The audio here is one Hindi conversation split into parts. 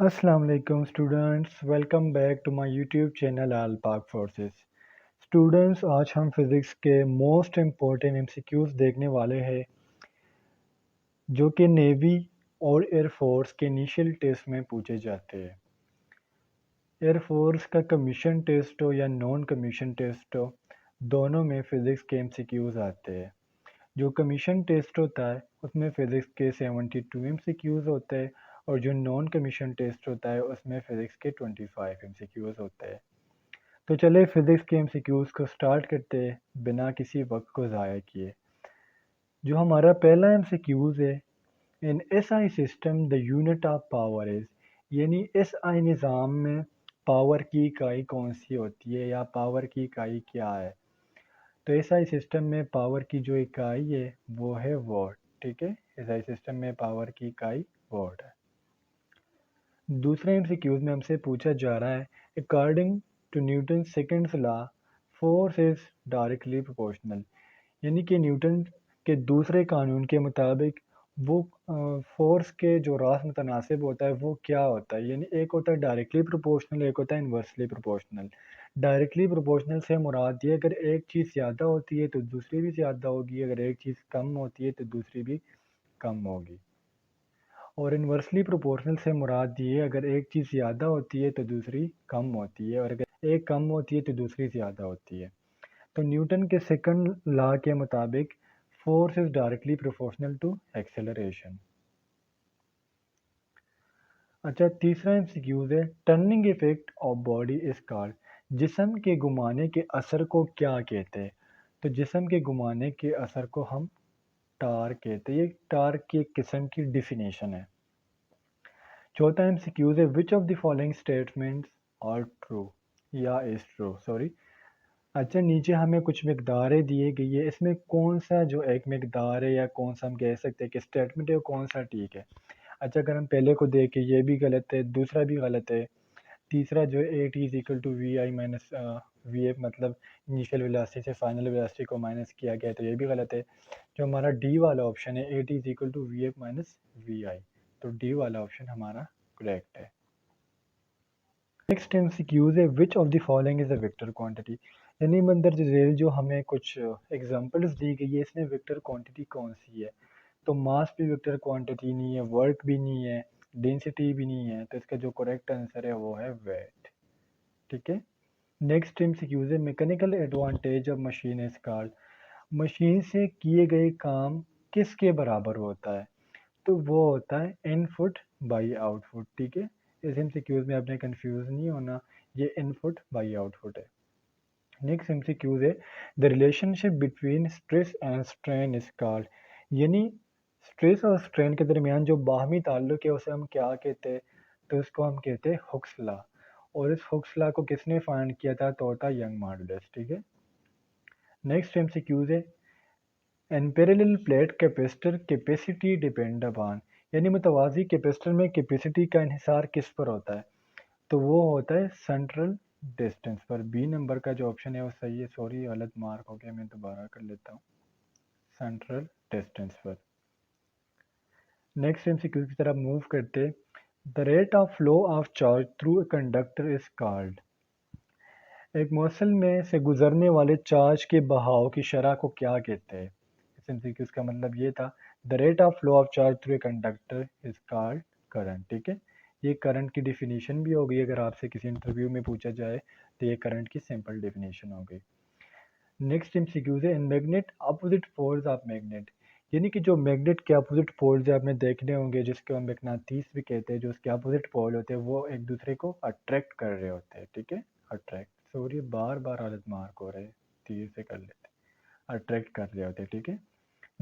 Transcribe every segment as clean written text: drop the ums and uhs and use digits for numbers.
Assalamu alaikum students, welcome back to my YouTube channel Al Pak Forces। Students आज हम फिज़िक्स के मोस्ट इम्पोर्टेंट एमसीक्यूज़ देखने वाले हैं जो कि नेवी और एयरफोर्स के इनिशियल टेस्ट में पूछे जाते हैं। एयरफोर्स का कमीशन टेस्ट हो या नॉन कमीशन टेस्ट हो, दोनों में फ़िज़िक्स के एमसीक्यूज़ आते हैं। जो कमीशन टेस्ट होता है उसमें फ़िज़िक्स के 72 एमसीक्यूज़ होते हैं और जो नॉन कमीशन टेस्ट होता है उसमें फ़िज़िक्स के 25 एमसीक्यूज़ होते हैं। तो चले फिज़िक्स के एमसीक्यूज़ को स्टार्ट करते हैं बिना किसी वक्त को ज़ाया किए। जो हमारा पहला एमसीक्यूज़ है, in SI system the unit of power is, यानी एसआई निज़ाम में पावर की इकाई कौन सी होती है या पावर की इकाई क्या है। तो एसआई सिस्टम में पावर की जो इकाई है वो है वॉट। ठीक है, एसआई सिस्टम में पावर की इकाई वॉट है। दूसरे एमसीक्यूज में हमसे पूछा जा रहा है, according to Newton seconds law force is directly proportional, यानी कि न्यूटन के दूसरे कानून के मुताबिक वो फोर्स के जो रास मुतनासिब होता है वो क्या होता है। यानी एक होता है डायरेक्टली प्रोपोर्शनल, एक होता है इन्वर्सली प्रोपोर्शनल। डायरेक्टली प्रोपोर्शनल से मुराद ये, अगर एक चीज़ ज़्यादा होती है तो दूसरी भी ज़्यादा होगी, अगर एक चीज़ कम होती है तो दूसरी भी कम होगी। और इन्वर्सली प्रोपोर्शनल से मुराद ये, अगर एक चीज़ ज़्यादा होती है तो दूसरी कम होती है, और अगर एक कम होती है तो दूसरी ज़्यादा होती है। तो न्यूटन के सेकंड लॉ के मुताबिक force is directly proportional to acceleration. अच्छा, तीसरा एमसीक्यूज है, turning effect of body is called, जिस्म के घुमाने के असर को क्या कहते हैं। तो जिस्म के घुमाने के असर को हम टार्क कहते हैं। ये टार्क की एक किस्म की डिफिनेशन है। चौथा एमसीक्यूज है, which of the following statements are true या इज ट्रू, सॉरी। अच्छा, नीचे हमें कुछ मकदारें दिए गई है, इसमें कौन सा जो एक मकदार है या कौन सा हम कह सकते हैं कि स्टेटमेंट है वो कौन सा ठीक है। अच्छा, अगर हम पहले को देखें ये भी गलत है, दूसरा भी गलत है, तीसरा जो है A T is equal to V I minus V F, मतलब इनिशियल वेलोसिटी से फाइनल वेलोसिटी को माइनस किया गया है, तो ये भी गलत है। जो हमारा डी वाला ऑप्शन है, A T is equal to V F minus V I, तो डी वाला ऑप्शन हमारा करेक्ट है। नेक्स्ट एमसीक्यूज है, which of the following is a vector quantity, यानी मंदर झेल जो हमें कुछ एग्जांपल्स दी गई है, इसमें वेक्टर क्वांटिटी कौन सी है। तो मास भी वेक्टर क्वांटिटी नहीं है, वर्क भी नहीं है, डेंसिटी भी नहीं है, तो इसका जो करेक्ट आंसर है वो है वेट। ठीक है। नेक्स्ट एमसीक्यूज है, mechanical advantage of machine is called, machine से किए गए काम किसके बराबर होता है। तो वो होता है इनपुट बाई आउटपुट। ठीक है, इस एमसीक्यूज में आपने कंफ्यूज नहीं होना, ये इनपुट बाई आउटपुट है। नेक्स्ट एमसीक्यूज है, the relationship between stress and strain is called, यानी स्ट्रेस और स्ट्रेन के दरमियान जो बाहमी ताल्लुक है उसे हम क्या कहते हैं। तो इसको हम कहते हैं हुक्स लॉ, और इस हुक्स लॉ को किसने फाइंड किया था, तो होता है यंग मॉडुलस। ठीक है। नेक्स्ट एमसीक्यूज है, an parallel plate capacitor capacity depend upon, यानी मुतवाज़ी कैपेसिटर में कैपेसिटी का इंहिसार किस पर होता है। तो वो होता है सेंट्रल डिस्टेंस पर। बी नंबर का जो ऑप्शन है वो सही है, सॉरी गलत मार्क हो गया, मैं दोबारा कर लेता हूँ, सेंट्रल डिस्टेंस पर। नेक्स्ट एमसीक्यू की तरफ मूव करते, the rate of flow of charge through a conductor is called, एक मौसल में से गुजरने वाले चार्ज के बहाव की शरह को क्या कहते हैं। इस एमसीक्यू का मतलब ये था, the rate of flow of charge through a conductor is called current. ठीक है, ये करंट की डिफिनीशन भी हो गई, अगर आपसे किसी इंटरव्यू में पूछा जाए तो ये करंट की सिंपल डिफिनीशन हो गई। नेक्स्ट एमसीक्यूज है, in magnet opposite poles of magnet, यानी कि जो मैग्नेट के अपोजिट पोल्स है आपने देखने होंगे, जिसको हम मैग्नेटिस भी कहते हैं, जो उसके अपोजिट पोल होते हैं वो एक दूसरे को अट्रैक्ट कर रहे होते हैं। ठीक है, अट्रैक्ट, सॉरी बार बार हालत मार्क हो रहे हैं, धीरे से कर लेते हैं, अट्रैक्ट कर रहे होते हैं। ठीक है।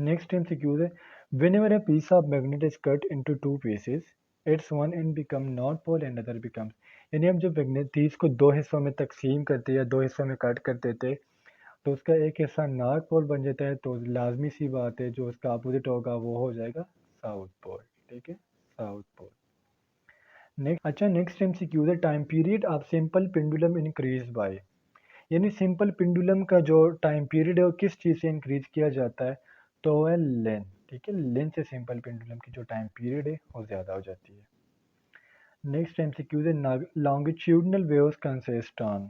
नेक्स्ट एमसीक्यूज है, whenever a piece of magnet is cut into two pieces, its one end become north pole and other becomes, यानी हम जब मैग्नेटिस को दो हिस्सों में तकसीम करते हैं या दो हिस्सों में कट कर देते हैं तो उसका एक हिस्सा नॉर्थ पोल बन जाता है, तो लाजमी सी बात है जो उसका अपोजिट होगा वो हो जाएगा साउथ पोल। ठीक है, साउथ पोल। नेक्स्ट एमसीक्यू है, time period of simple pendulum increase by, यानी सिंपल पेंडुलम का जो टाइम पीरियड है वो किस चीज़ से इंक्रीज किया जाता है, तो है लेंथ। ठीक है, लेंथ से सिंपल पेंडुलम की जो टाइम पीरियड है वो ज़्यादा हो जाती है। नेक्स्ट एमसीक्यू है लॉन्गिट्यूडनल वेव्स कंसिस्ट ऑन,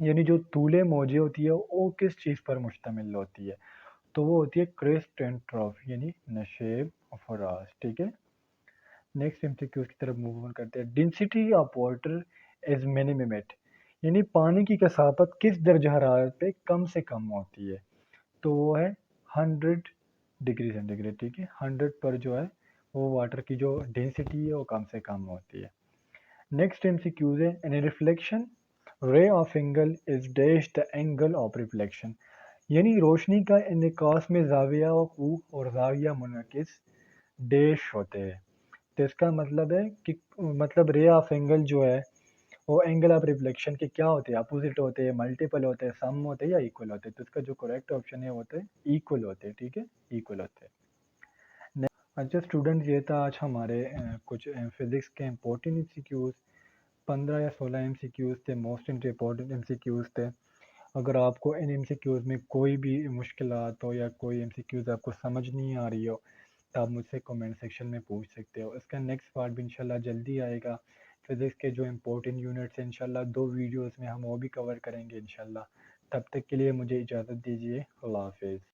यानी जो तूले मौजें होती है वो किस चीज़ पर मुश्तमिल होती है, तो वो होती है क्रेस्ट एंड ट्रफ यानी नशेब और फराज। ठीक है, नेक्स्ट एमसीक्यूज की तरफ मूव ऑन करते हैं। Density of water is minimum, यानी पानी की कसाफत किस दर्जा हरारत पे कम से कम होती है, तो वो है 100 डिग्री सेंटीग्रेड। ठीक है, 100 पर जो है वो वाटर की जो डेंसिटी है वो कम से कम होती है। नेक्स्ट एमसीक्यूज है an reflection ray of angle is dash the angle of reflection, यानी रोशनी का इनकास में जाविया और जाविया मुनकिस डैश होते हैं। तो इसका मतलब है कि मतलब रे ऑफ एंगल जो है वो एंगल ऑफ रिफ्लेक्शन के क्या होते हैं, अपोजिट होते हैं, मल्टीपल होते हैं, सम होते हैं या इक्वल होते हैं। तो इसका जो करेक्ट ऑप्शन है वो होता है इक्वल होते हैं। ठीक है, इक्वल होते हैं। अच्छा स्टूडेंट, ये था आज हमारे कुछ फिजिक्स के इम्पोर्टेंट एमसीक्यूज। 15 या 16 एमसीक्यूज थे, मोस्ट इम्पोर्टेंट एमसीक्यूज थे। अगर आपको इन एमसीक्यूज में कोई भी मुश्किलात हो या कोई एमसीक्यूज आपको समझ नहीं आ रही हो, तो आप मुझसे कमेंट सेक्शन में पूछ सकते हो। इसका नेक्स्ट पार्ट भी इंशाल्लाह जल्दी आएगा। फिज़िक्स के जो इंपॉर्टेंट यूनिट्स हैं इंशाल्लाह 2 वीडियोस में हम वो भी कवर करेंगे इंशाल्लाह। तब तक के लिए मुझे इजाज़त दीजिए। अल्लाह हाफ़िज़।